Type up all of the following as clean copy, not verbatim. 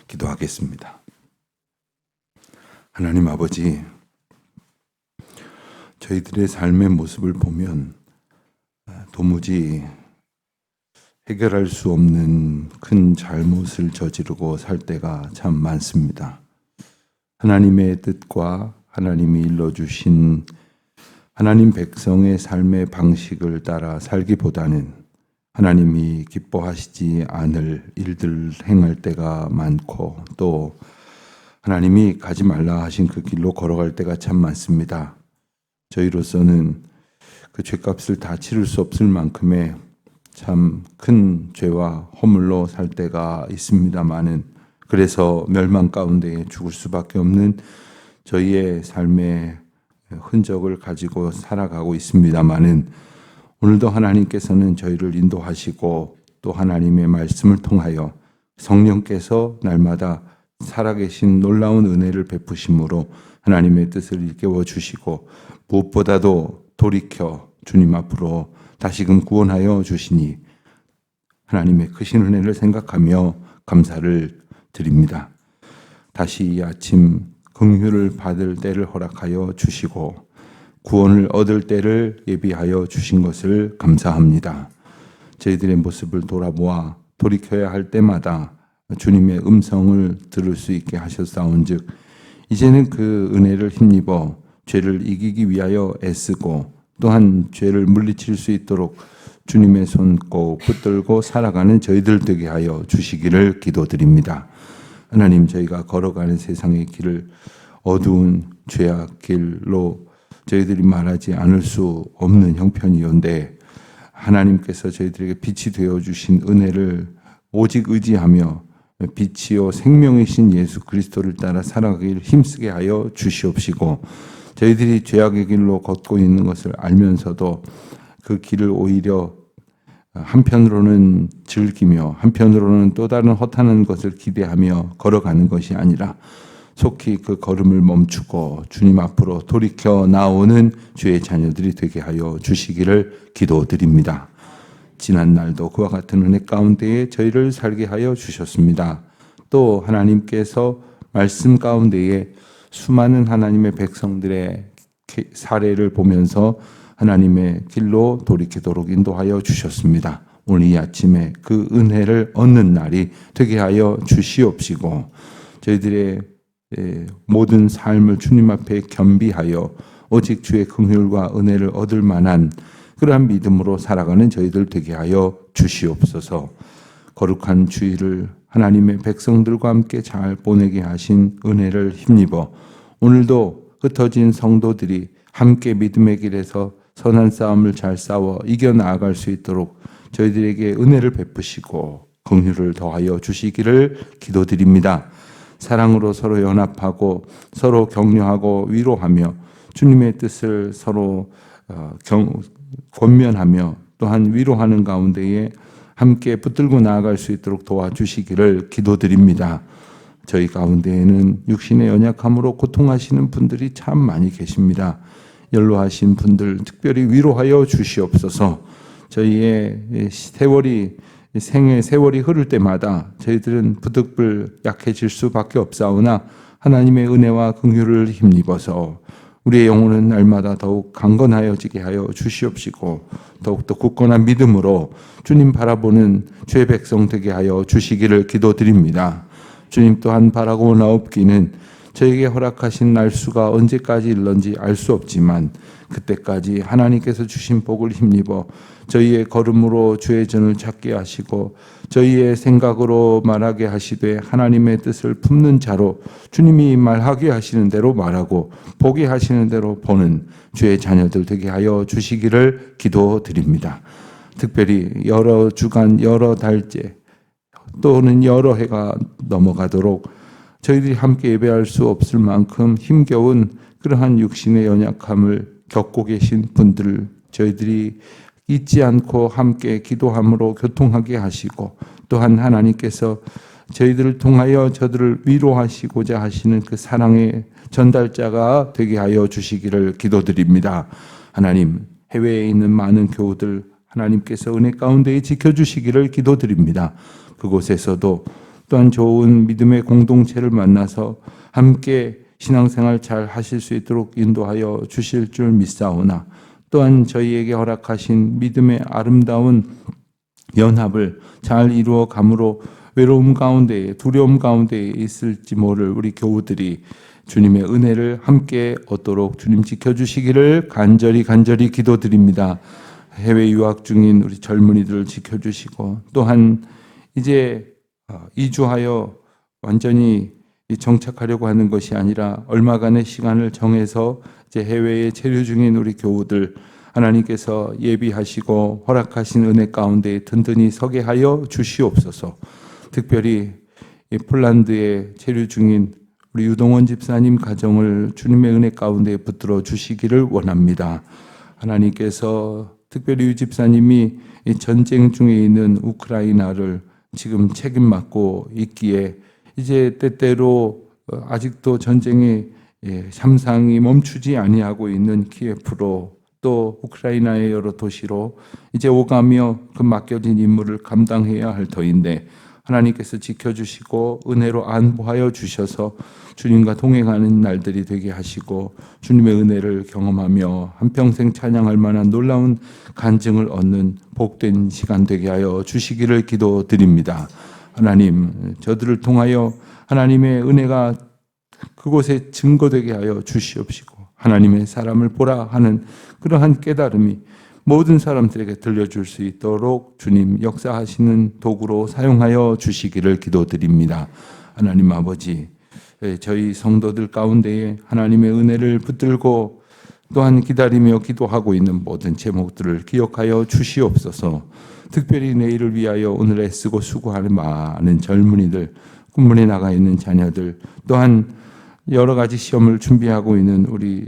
기도하겠습니다. 하나님 아버지, 저희들의 삶의 모습을 보면 도무지 해결할 수 없는 큰 잘못을 저지르고 살 때가 참 많습니다. 하나님의 뜻과 하나님이 일러주신 하나님 백성의 삶의 방식을 따라 살기보다는 하나님이 기뻐하시지 않을 일들 행할 때가 많고, 또 하나님이 가지 말라 하신 그 길로 걸어갈 때가 참 많습니다. 저희로서는 그 죄값을 다 치를 수 없을 만큼의 참 큰 죄와 허물로 살 때가 있습니다마는, 그래서 멸망 가운데 죽을 수밖에 없는 저희의 삶의 흔적을 가지고 살아가고 있습니다마는, 오늘도 하나님께서는 저희를 인도하시고 또 하나님의 말씀을 통하여 성령께서 날마다 살아계신 놀라운 은혜를 베푸심으로 하나님의 뜻을 일깨워 주시고, 무엇보다도 돌이켜 주님 앞으로 다시금 구원하여 주시니 하나님의 크신 은혜를 생각하며 감사를 드립니다. 다시 이 아침 긍휼을 받을 때를 허락하여 주시고 구원을 얻을 때를 예비하여 주신 것을 감사합니다. 저희들의 모습을 돌아보아 돌이켜야 할 때마다 주님의 음성을 들을 수 있게 하셨사온즉, 이제는 그 은혜를 힘입어 죄를 이기기 위하여 애쓰고 또한 죄를 물리칠 수 있도록 주님의 손 꼭 붙들고 살아가는 저희들 되게 하여 주시기를 기도드립니다. 하나님, 저희가 걸어가는 세상의 길을 어두운 죄악 길로 저희들이 말하지 않을 수 없는 형편이온데, 하나님께서 저희들에게 빛이 되어주신 은혜를 오직 의지하며 빛이요 생명이신 예수 그리스도를 따라 살아가기를 힘쓰게 하여 주시옵시고, 저희들이 죄악의 길로 걷고 있는 것을 알면서도 그 길을 오히려 한편으로는 즐기며 한편으로는 또 다른 허탄한 것을 기대하며 걸어가는 것이 아니라 속히 그 걸음을 멈추고 주님 앞으로 돌이켜 나오는 주의 자녀들이 되게 하여 주시기를 기도드립니다. 지난 날도 그와 같은 은혜 가운데에 저희를 살게 하여 주셨습니다. 또 하나님께서 말씀 가운데에 수많은 하나님의 백성들의 사례를 보면서 하나님의 길로 돌이키도록 인도하여 주셨습니다. 오늘 이 아침에 그 은혜를 얻는 날이 되게 하여 주시옵시고, 저희들의 모든 삶을 주님 앞에 겸비하여 오직 주의 긍휼과 은혜를 얻을 만한 그러한 믿음으로 살아가는 저희들 되게 하여 주시옵소서. 거룩한 주일을 하나님의 백성들과 함께 잘 보내게 하신 은혜를 힘입어 오늘도 흩어진 성도들이 함께 믿음의 길에서 선한 싸움을 잘 싸워 이겨나갈 수 있도록 저희들에게 은혜를 베푸시고 긍휼을 더하여 주시기를 기도드립니다. 사랑으로 서로 연합하고 서로 격려하고 위로하며 주님의 뜻을 서로 권면하며 또한 위로하는 가운데에 함께 붙들고 나아갈 수 있도록 도와주시기를 기도드립니다. 저희 가운데에는 육신의 연약함으로 고통하시는 분들이 참 많이 계십니다. 연로하신 분들 특별히 위로하여 주시옵소서. 저희의 생의 세월이 흐를 때마다 저희들은 부득불 약해질 수밖에 없사오나 하나님의 은혜와 긍휼을 힘입어서 우리의 영혼은 날마다 더욱 강건하여지게 하여 주시옵시고, 더욱더 굳건한 믿음으로 주님 바라보는 죄 백성 되게 하여 주시기를 기도드립니다. 주님 또한 바라고 나옵기는 저에게 허락하신 날수가 언제까지 일런지 알 수 없지만 그때까지 하나님께서 주신 복을 힘입어 저희의 걸음으로 주의 전을 찾게 하시고 저희의 생각으로 말하게 하시되 하나님의 뜻을 품는 자로 주님이 말하게 하시는 대로 말하고 보게 하시는 대로 보는 주의 자녀들 되게 하여 주시기를 기도드립니다. 특별히 여러 주간 여러 달째 또는 여러 해가 넘어가도록 저희들이 함께 예배할 수 없을 만큼 힘겨운 그러한 육신의 연약함을 겪고 계신 분들, 저희들이 잊지 않고 함께 기도함으로 교통하게 하시고, 또한 하나님께서 저희들을 통하여 저들을 위로하시고자 하시는 그 사랑의 전달자가 되게 하여 주시기를 기도드립니다. 하나님, 해외에 있는 많은 교우들 하나님께서 은혜 가운데 지켜주시기를 기도드립니다. 그곳에서도 또한 좋은 믿음의 공동체를 만나서 함께 신앙생활 잘 하실 수 있도록 인도하여 주실 줄 믿사오나, 또한 저희에게 허락하신 믿음의 아름다운 연합을 잘 이루어 감으로 외로움 가운데에, 두려움 가운데에 있을지 모를 우리 교우들이 주님의 은혜를 함께 얻도록 주님 지켜주시기를 간절히 기도드립니다. 해외 유학 중인 우리 젊은이들을 지켜주시고, 또한 이제 이주하여 완전히 정착하려고 하는 것이 아니라 얼마간의 시간을 정해서 이제 해외에 체류 중인 우리 교우들, 하나님께서 예비하시고 허락하신 은혜 가운데 든든히 서게 하여 주시옵소서. 특별히 이 폴란드에 체류 중인 우리 유동원 집사님 가정을 주님의 은혜 가운데 붙들어 주시기를 원합니다. 하나님께서 특별히 유 집사님이 이 전쟁 중에 있는 우크라이나를 지금 책임맡고 있기에 이제 때때로 아직도 전쟁이 삼상이 멈추지 아니하고 있는 키예프로, 또 우크라이나의 여러 도시로 이제 오가며 그 맡겨진 임무를 감당해야 할 터인데, 하나님께서 지켜주시고 은혜로 안보하여 주셔서 주님과 동행하는 날들이 되게 하시고 주님의 은혜를 경험하며 한평생 찬양할 만한 놀라운 간증을 얻는 복된 시간 되게 하여 주시기를 기도드립니다. 하나님, 저들을 통하여 하나님의 은혜가 그곳에 증거되게 하여 주시옵시고, 하나님의 사람을 보라 하는 그러한 깨달음이 모든 사람들에게 들려줄 수 있도록 주님 역사하시는 도구로 사용하여 주시기를 기도드립니다. 하나님 아버지, 저희 성도들 가운데에 하나님의 은혜를 붙들고 또한 기다리며 기도하고 있는 모든 제목들을 기억하여 주시옵소서. 특별히 내일을 위하여 오늘 애쓰고 수고하는 많은 젊은이들, 군문에 나가 있는 자녀들, 또한 여러 가지 시험을 준비하고 있는 우리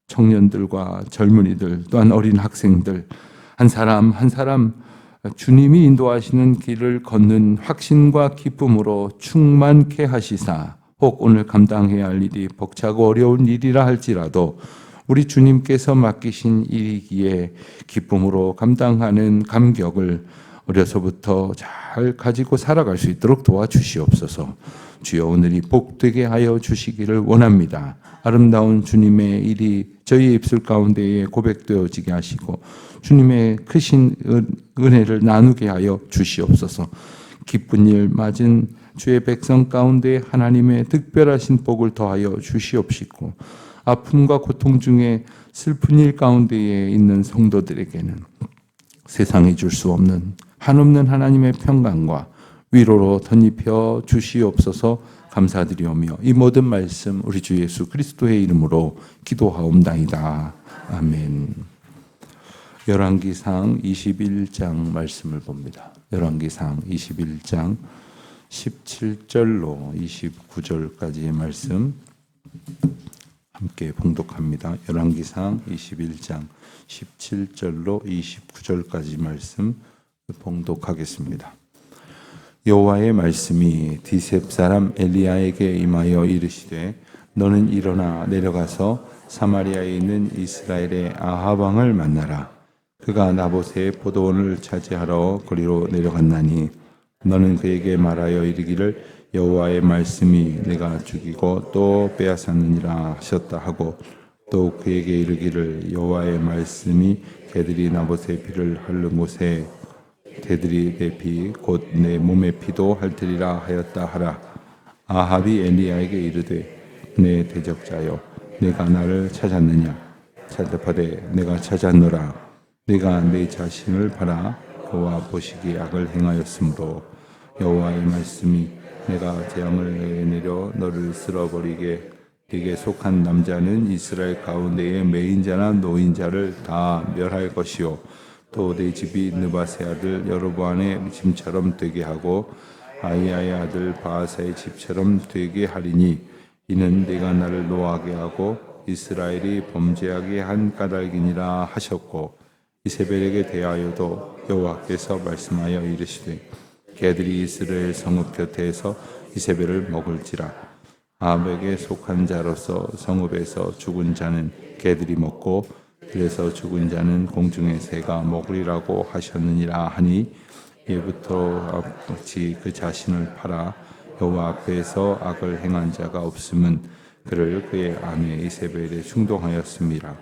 청년들과 젊은이들, 또한 어린 학생들, 한 사람 한 사람 주님이 인도하시는 길을 걷는 확신과 기쁨으로 충만케 하시사, 혹 오늘 감당해야 할 일이 벅차고 어려운 일이라 할지라도 우리 주님께서 맡기신 일이기에 기쁨으로 감당하는 감격을 어려서부터 잘 가지고 살아갈 수 있도록 도와주시옵소서. 주여, 오늘이 복되게 하여 주시기를 원합니다. 아름다운 주님의 일이 저희의 입술 가운데에 고백되어지게 하시고 주님의 크신 은혜를 나누게 하여 주시옵소서. 기쁜 일 맞은 주의 백성 가운데 하나님의 특별하신 복을 더하여 주시옵시고, 아픔과 고통 중에 슬픈 일 가운데에 있는 성도들에게는 세상이 줄 수 없는 한없는 하나님의 평강과 위로로 덧입혀 주시옵소서. 감사드리오며 이 모든 말씀 우리 주 예수 그리스도의 이름으로 기도하옵나이다. 아멘. 열왕기상 21장 말씀을 봅니다. 열왕기상 21장 17절로 29절까지의 말씀 함께 봉독합니다. 열왕기상 21장 17절로 29절까지 말씀 봉독하겠습니다. 여호와의 말씀이 디셉 사람 엘리야에게 임하여 이르시되, 너는 일어나 내려가서 사마리아에 있는 이스라엘의 아합 왕을 만나라. 그가 나봇의 포도원을 차지하러 거리로 내려갔나니 너는 그에게 말하여 이르기를, 여호와의 말씀이 내가 죽이고 또 빼앗았느니라 하셨다 하고, 또 그에게 이르기를, 여호와의 말씀이 개들이 나봇의 피를 핥는 곳에 개들이 내 피 곧 내 몸의 피도 핥으리라 하였다 하라. 아합이 엘리야에게 이르되, 내 대적자여, 내가 나를 찾았느냐? 대답하되, 내가 찾았노라. 내가 내 자신을 바라 여호와 보시기에 악을 행하였으므로 여호와의 말씀이 내가 재앙을 내려 너를 쓸어버리게, 네게 속한 남자는 이스라엘 가운데에 매인자나 노인자를 다 멸할 것이요, 또 내 집이 느바세 아들 여로보암의 집처럼 되게 하고 아히야의 아들 바하사의 집처럼 되게 하리니, 이는 내가 나를 노하게 하고 이스라엘이 범죄하게 한 까닭이니라 하셨고, 이세벨에게 대하여도 여호와께서 말씀하여 이르시되, 개들이 이스라엘 성읍 곁에서 이세벨을 먹을지라. 아합에게 속한 자로서 성읍에서 죽은 자는 개들이 먹고 들에서 죽은 자는 공중의 새가 먹으리라고 하셨느니라 하니, 예부터 아버지 그 자신을 팔아 여호와 앞에서 악을 행한 자가 없음은 그를 그의 아내 이세벨에 충동하였습니다.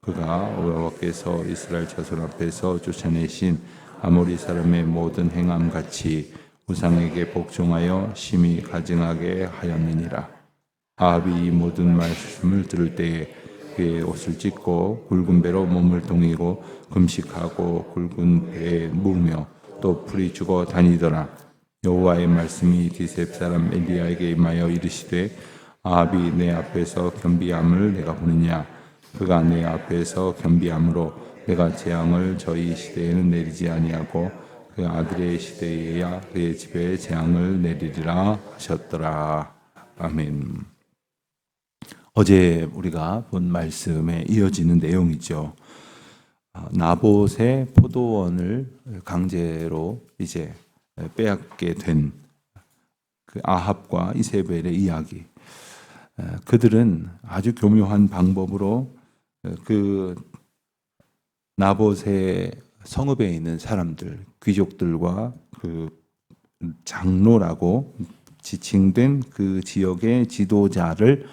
그가 여호와께서 이스라엘 자손 앞에서 쫓아내신 아모리 사람의 모든 행함 같이 우상에게 복종하여 심히 가증하게 하였느니라. 아합이 이 모든 말씀을 들을 때에 그의 옷을 찢고 굵은 배로 몸을 동이고 금식하고 굵은 배에 묵으며 또 풀이 죽어 다니더라. 여호와의 말씀이 디셉 사람 엘리야에게 임하여 이르시되 아합이 내 앞에서 겸비함을 내가 보느냐. 그가 내 앞에서 겸비함으로 내가 재앙을 저희 시대에는 내리지 아니하고 그 아들의 시대에야 그의 집에 재앙을 내리리라 하셨더라. 아멘. 어제 우리가 본 말씀에 이어지는 내용이죠. 나봇의 포도원을 강제로 이제 빼앗게 된 그 아합과 이세벨의 이야기. 그들은 아주 교묘한 방법으로 그 나봇의 성읍에 있는 사람들, 귀족들과 그 장로라고 지칭된 그 지역의 지도자를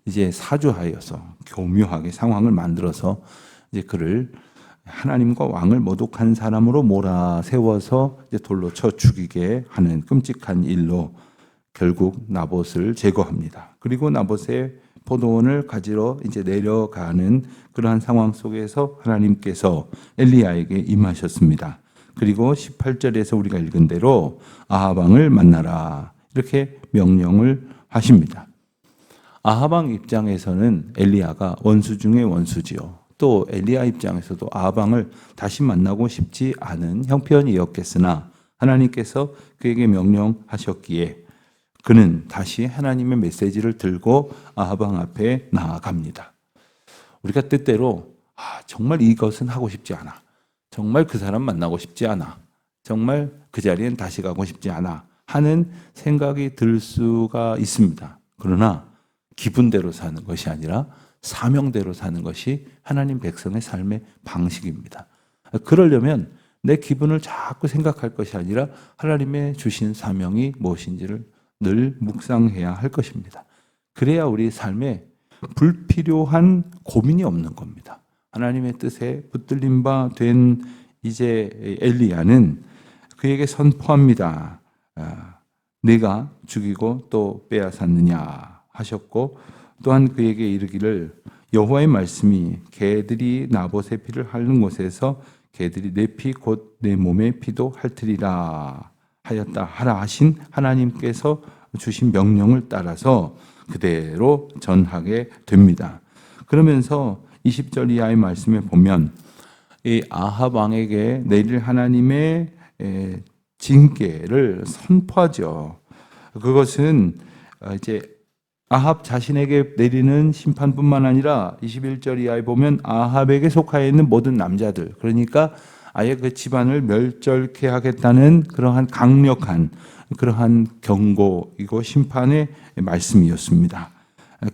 이제 사주하여서 교묘하게 상황을 만들어서 이제 그를 하나님과 왕을 모독한 사람으로 몰아세워서 이제 돌로 쳐 죽이게 하는 끔찍한 일로 결국 나봇을 제거합니다. 그리고 나봇의 포도원을 가지러 이제 내려가는 그러한 상황 속에서 하나님께서 엘리야에게 임하셨습니다. 그리고 18절에서 우리가 읽은 대로 아합 왕을 만나라 이렇게 명령을 하십니다. 아합 왕 입장에서는 엘리야가 원수 중의 원수지요. 또 엘리야 입장에서도 아합 왕을 다시 만나고 싶지 않은 형편이었겠으나 하나님께서 그에게 명령하셨기에 그는 다시 하나님의 메시지를 들고 아합 왕 앞에 나아갑니다. 우리가 때때로 정말 이것은 하고 싶지 않아. 정말 그 사람 만나고 싶지 않아. 정말 그 자리엔 다시 가고 싶지 않아 하는 생각이 들 수가 있습니다. 그러나 기분대로 사는 것이 아니라 사명대로 사는 것이 하나님 백성의 삶의 방식입니다. 그러려면 내 기분을 자꾸 생각할 것이 아니라 하나님의 주신 사명이 무엇인지를 늘 묵상해야 할 것입니다. 그래야 우리 삶에 불필요한 고민이 없는 겁니다. 하나님의 뜻에 붙들림 바 된 이제 엘리야는 그에게 선포합니다. 내가 죽이고 또 빼앗았느냐 하셨고 또한 그에게 이르기를 여호와의 말씀이 개들이 나봇의 피를 핥는 곳에서 개들이 내 피 곧 내 몸의 피도 핥으리라 하였다 하라 하신 하나님께서 주신 명령을 따라서 그대로 전하게 됩니다. 그러면서 20절 이하의 말씀에 보면 이 아합 왕에게 내릴 하나님의 징계를 선포하죠. 그것은 이제 아합 자신에게 내리는 심판뿐만 아니라 21절 이하에 보면 아합에게 속하여 있는 모든 남자들, 그러니까 아예 그 집안을 멸절케 하겠다는 그러한 강력한 그러한 경고이고 심판의 말씀이었습니다.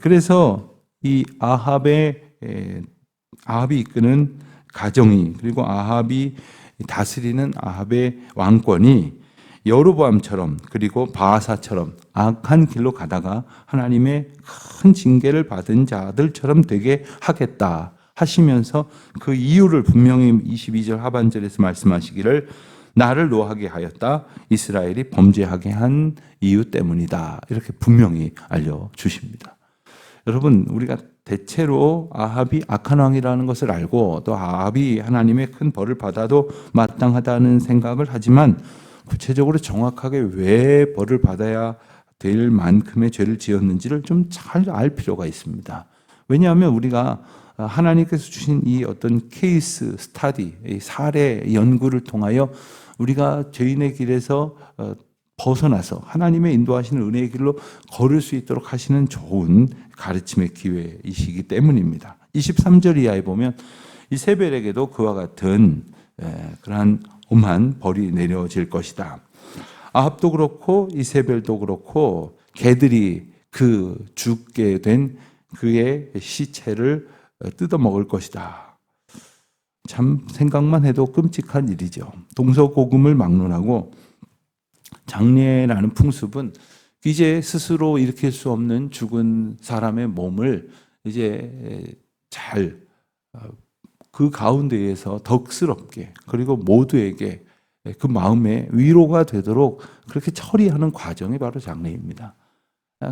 그래서 이 아합이 이끄는 가정이 그리고 아합이 다스리는 아합의 왕권이 여로보암처럼 그리고 바하사처럼 악한 길로 가다가 하나님의 큰 징계를 받은 자들처럼 되게 하겠다 하시면서 그 이유를 분명히 22절 하반절에서 말씀하시기를 나를 노하게 하였다. 이스라엘이 범죄하게 한 이유 때문이다. 이렇게 분명히 알려주십니다. 여러분, 우리가 대체로 아합이 악한 왕이라는 것을 알고 또 아합이 하나님의 큰 벌을 받아도 마땅하다는 생각을 하지만 구체적으로 정확하게 왜 벌을 받아야 될 만큼의 죄를 지었는지를 좀 잘 알 필요가 있습니다. 왜냐하면 우리가 하나님께서 주신 이 어떤 케이스 스타디, 이 사례 연구를 통하여 우리가 죄인의 길에서 벗어나서 하나님의 인도하시는 은혜의 길로 걸을 수 있도록 하시는 좋은 가르침의 기회이시기 때문입니다. 23절 이하에 보면 이세벨에게도 그와 같은 그러한 엄한 벌이 내려질 것이다. 아합도 그렇고 이세벨도 그렇고 개들이 그 죽게 된 그의 시체를 뜯어먹을 것이다. 참 생각만 해도 끔찍한 일이죠. 동서고금을 막론하고 장례라는 풍습은 이제 스스로 일으킬 수 없는 죽은 사람의 몸을 이제 잘 그 가운데에서 덕스럽게 그리고 모두에게 그 마음에 위로가 되도록 그렇게 처리하는 과정이 바로 장례입니다.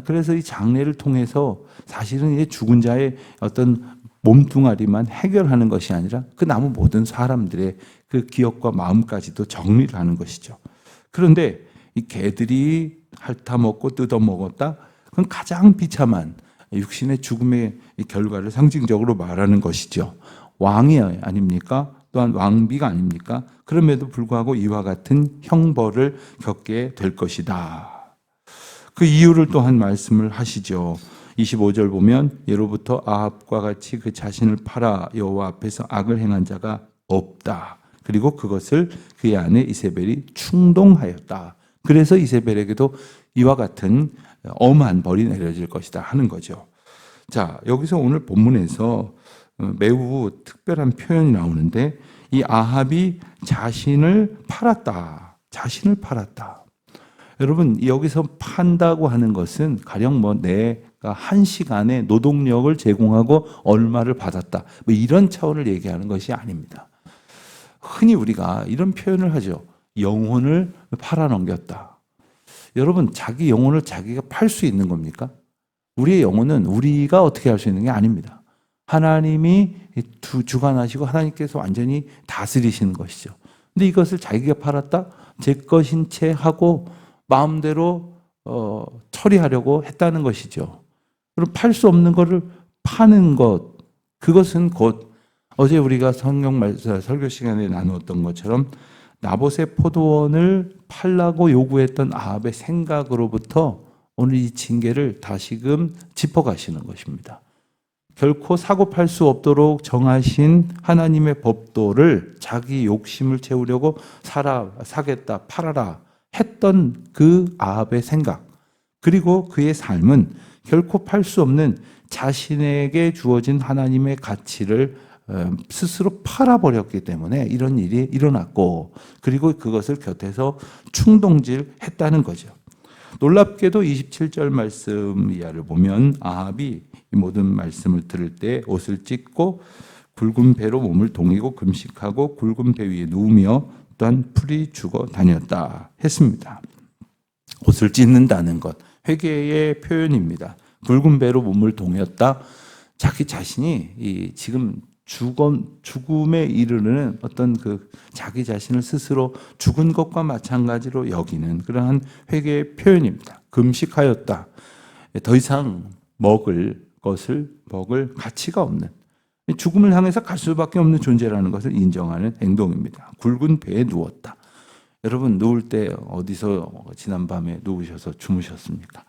그래서 이 장례를 통해서 사실은 이 죽은 자의 어떤 몸뚱아리만 해결하는 것이 아니라 그 남은 모든 사람들의 그 기억과 마음까지도 정리를 하는 것이죠. 그런데 이 개들이 핥아먹고 뜯어먹었다? 그건 가장 비참한 육신의 죽음의 결과를 상징적으로 말하는 것이죠. 왕이 아닙니까? 또한 왕비가 아닙니까? 그럼에도 불구하고 이와 같은 형벌을 겪게 될 것이다. 그 이유를 또한 말씀을 하시죠. 25절 보면 예로부터 아합과 같이 그 자신을 팔아 여호와 앞에서 악을 행한 자가 없다. 그리고 그것을 그의 아내 이세벨이 충동하였다. 그래서 이세벨에게도 이와 같은 엄한 벌이 내려질 것이다 하는 거죠. 자, 여기서 오늘 본문에서 매우 특별한 표현이 나오는데 이 아합이 자신을 팔았다. 자신을 팔았다. 여러분, 여기서 판다고 하는 것은 가령 내가 한 시간에 노동력을 제공하고 얼마를 받았다. 이런 차원을 얘기하는 것이 아닙니다. 흔히 우리가 이런 표현을 하죠. 영혼을 팔아넘겼다. 여러분, 자기 영혼을 자기가 팔 수 있는 겁니까? 우리의 영혼은 우리가 어떻게 할 수 있는 게 아닙니다. 하나님이 주관하시고 하나님께서 완전히 다스리시는 것이죠. 근데 이것을 자기가 팔았다? 제 것인 채 하고 마음대로 처리하려고 했다는 것이죠. 그럼 팔 수 없는 것을 파는 것, 그것은 곧 어제 우리가 성경 말씀 설교 시간에 나누었던 것처럼 나봇의 포도원을 팔라고 요구했던 아합의 생각으로부터 오늘 이 징계를 다시금 짚어가시는 것입니다. 결코 사고 팔 수 없도록 정하신 하나님의 법도를 자기 욕심을 채우려고 사겠다, 팔아라 했던 그 아합의 생각, 그리고 그의 삶은 결코 팔 수 없는 자신에게 주어진 하나님의 가치를 스스로 팔아버렸기 때문에 이런 일이 일어났고, 그리고 그것을 곁에서 충동질했다는 거죠. 놀랍게도 27절 말씀 이하를 보면 아합이 이 모든 말씀을 들을 때 옷을 찢고 굵은 배로 몸을 동이고 금식하고 굵은 배 위에 누우며 또한 풀이 죽어 다녔다 했습니다. 옷을 찢는다는 것, 회개의 표현입니다. 굵은 배로 몸을 동였다. 자기 자신이 지금 죽음에 이르는 어떤 그 자기 자신을 스스로 죽은 것과 마찬가지로 여기는 그러한 회개의 표현입니다. 금식하였다. 더 이상 먹을 가치가 없는, 죽음을 향해서 갈 수밖에 없는 존재라는 것을 인정하는 행동입니다. 굵은 배에 누웠다. 여러분, 누울 때 어디서 지난밤에 누우셔서 주무셨습니까?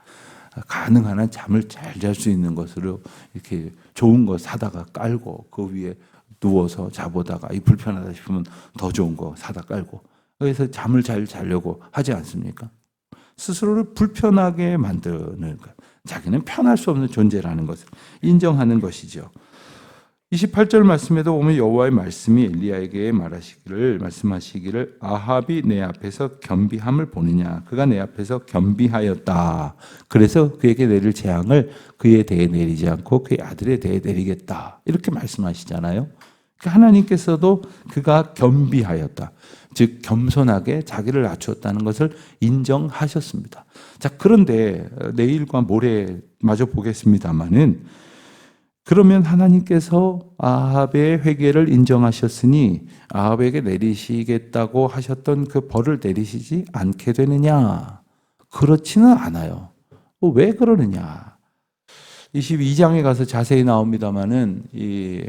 가능한 한 잠을 잘 잘 수 있는 것으로 이렇게 좋은 거 사다가 깔고 그 위에 누워서 자보다가 불편하다 싶으면 더 좋은 거 사다 깔고, 그래서 잠을 잘 자려고 하지 않습니까? 스스로를 불편하게 만드는 것, 자기는 편할 수 없는 존재라는 것을 인정하는 것이죠. 28절 말씀에도 보면 여호와의 말씀이 엘리야에게 말씀하시기를 아합이 내 앞에서 겸비함을 보느냐, 그가 내 앞에서 겸비하였다. 그래서 그에게 내릴 재앙을 그에 대해 내리지 않고 그의 아들에 대해 내리겠다. 이렇게 말씀하시잖아요. 하나님께서도 그가 겸비하였다. 즉 겸손하게 자기를 낮추었다는 것을 인정하셨습니다. 자, 그런데 내일과 모레 마저 보겠습니다만은, 그러면 하나님께서 아합의 회개를 인정하셨으니 아합에게 내리시겠다고 하셨던 그 벌을 내리시지 않게 되느냐? 그렇지는 않아요. 왜 그러느냐? 22장에 가서 자세히 나옵니다마는 이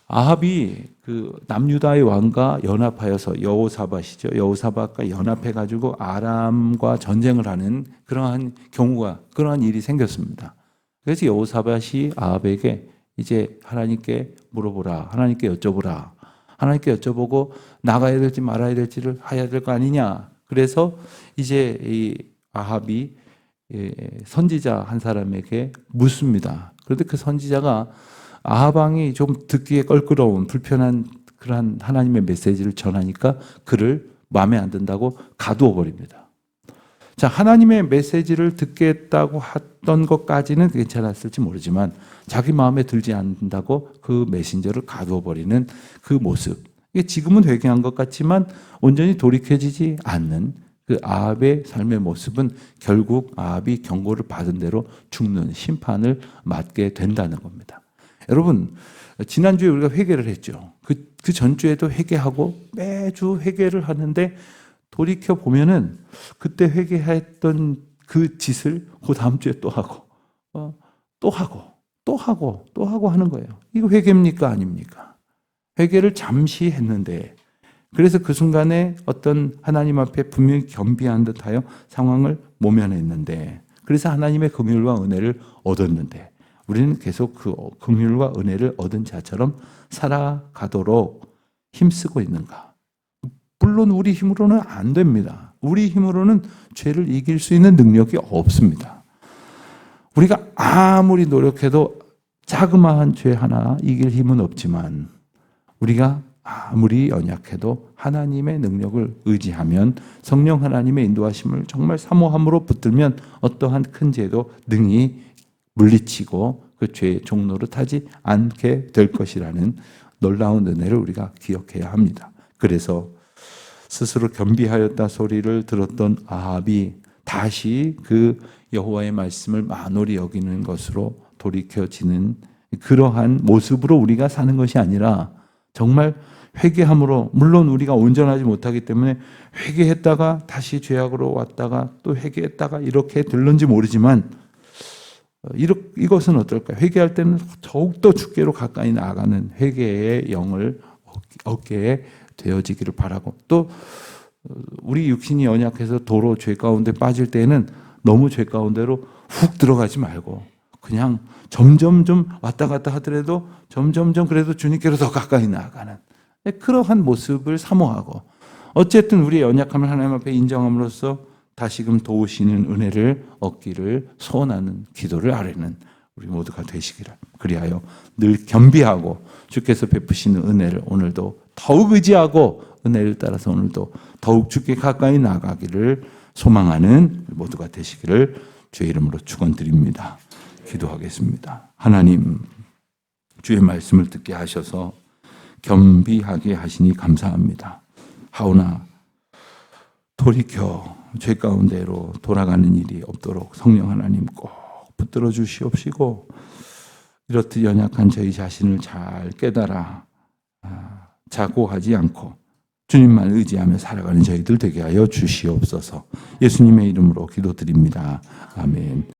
아합이 그 남유다의 왕과 연합하여서 여호사밧이죠. 여호사밧과 연합해가지고 아람과 전쟁을 하는 그러한 일이 생겼습니다. 그래서 여호사밧이 아합에게 이제 하나님께 물어보라, 하나님께 여쭤보라, 하나님께 여쭤보고 나가야 될지 말아야 될지를 해야 될 거 아니냐. 그래서 이제 이 아합이 선지자 한 사람에게 묻습니다. 그런데 그 선지자가 아합 왕이 좀 듣기에 껄끄러운 불편한 그러한 하나님의 메시지를 전하니까 그를 마음에 안 든다고 가두어 버립니다. 자, 하나님의 메시지를 듣겠다고 했던 것까지는 괜찮았을지 모르지만 자기 마음에 들지 않는다고 그 메신저를 가두어 버리는 그 모습. 이게 지금은 회개한 것 같지만 온전히 돌이켜지지 않는 그 아합의 삶의 모습은 결국 아합이 경고를 받은 대로 죽는 심판을 맞게 된다는 겁니다. 여러분, 지난주에 우리가 회개를 했죠. 그 전주에도 회개하고 매주 회개를 하는데 돌이켜 보면은 그때 회개했던 그 짓을 그 다음 주에 또 하고 또 하고 또 하고 또 하고 하는 거예요. 이거 회개입니까? 아닙니까? 회개를 잠시 했는데 그래서 그 순간에 어떤 하나님 앞에 분명히 겸비한 듯하여 상황을 모면했는데 그래서 하나님의 긍휼과 은혜를 얻었는데 우리는 계속 그 긍휼과 은혜를 얻은 자처럼 살아가도록 힘쓰고 있는가? 물론 우리 힘으로는 안 됩니다. 우리 힘으로는 죄를 이길 수 있는 능력이 없습니다. 우리가 아무리 노력해도 자그마한 죄 하나 이길 힘은 없지만 우리가 아무리 연약해도 하나님의 능력을 의지하면 성령 하나님의 인도하심을 정말 사모함으로 붙들면 어떠한 큰 죄도 능히 물리치고 그 죄의 종로를 타지 않게 될 것이라는 놀라운 은혜를 우리가 기억해야 합니다. 그래서 스스로 겸비하였다 소리를 들었던 아합이 다시 그 여호와의 말씀을 만홀히 여기는 것으로 돌이켜지는 그러한 모습으로 우리가 사는 것이 아니라 정말 회개함으로 물론 우리가 온전하지 못하기 때문에 회개했다가 다시 죄악으로 왔다가 또 회개했다가 이렇게 될는지 모르지만 이것은 어떨까요? 회개할 때는 더욱더 주께로 가까이 나아가는 회개의 영을 얻게 되어지기를 바라고 또 우리 육신이 연약해서 도로 죄 가운데 빠질 때에는 너무 죄 가운데로 훅 들어가지 말고 그냥 점점 좀 왔다 갔다 하더라도 점점점 그래도 주님께로 더 가까이 나아가는 그러한 모습을 사모하고 어쨌든 우리의 연약함을 하나님 앞에 인정함으로써 다시금 도우시는 은혜를 얻기를 소원하는 기도를 아뢰는 우리 모두가 되시기를 그리하여 늘 겸비하고 주께서 베푸시는 은혜를 오늘도 더욱 의지하고 은혜를 따라서 오늘도 더욱 주께 가까이 나가기를 소망하는 모두가 되시기를 주의 이름으로 축원드립니다. 기도하겠습니다. 하나님, 주의 말씀을 듣게 하셔서 겸비하게 하시니 감사합니다. 하오나 돌이켜 죄 가운데로 돌아가는 일이 없도록 성령 하나님 꼭 붙들어 주시옵시고 이렇듯 연약한 저희 자신을 잘 깨달아 자고하지 않고 주님만 의지하며 살아가는 저희들 되게 하여 주시옵소서. 예수님의 이름으로 기도드립니다. 아멘.